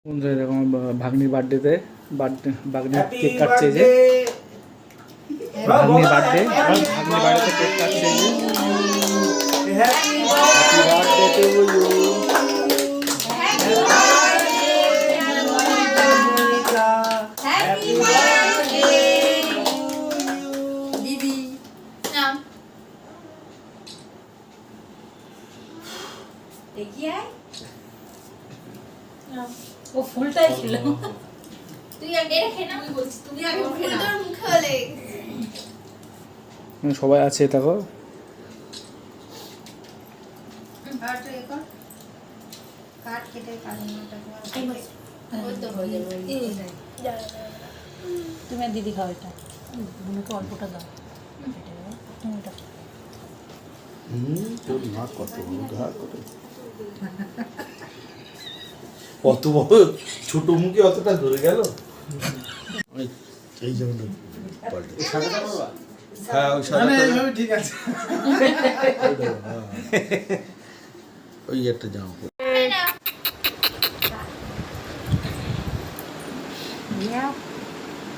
বন্ধুরা দেখো আমার ভাগ্নির বার্থডেতে ভাগ্নি কেক কাটছে এই যে ভাগ্নির বার্থডে ভাগ্নির বার্থডেতে কেক কাটছে এই যে happy birthday to you happy birthday দিদি নাম দেখি আয় ও ফুলটাই ছিল তুই আগে রেখে না আমি বলছি তুমি আগে মুখে না মুখে হলে সবাই আছে দেখো আর তো এখন কাট কেটে কাটনাটা ওই তো হয়ে যাবে তুমি আর দিদি খাও এটা বোনকে অল্পটা দাও তুমি এটা তোর মা কত ঘা করে কত বড় ছোট মুখে অতটা ধরে গেল এই যেমন হ্যাঁ ওই সাদা ঠিক আছে ওই একটা জামা না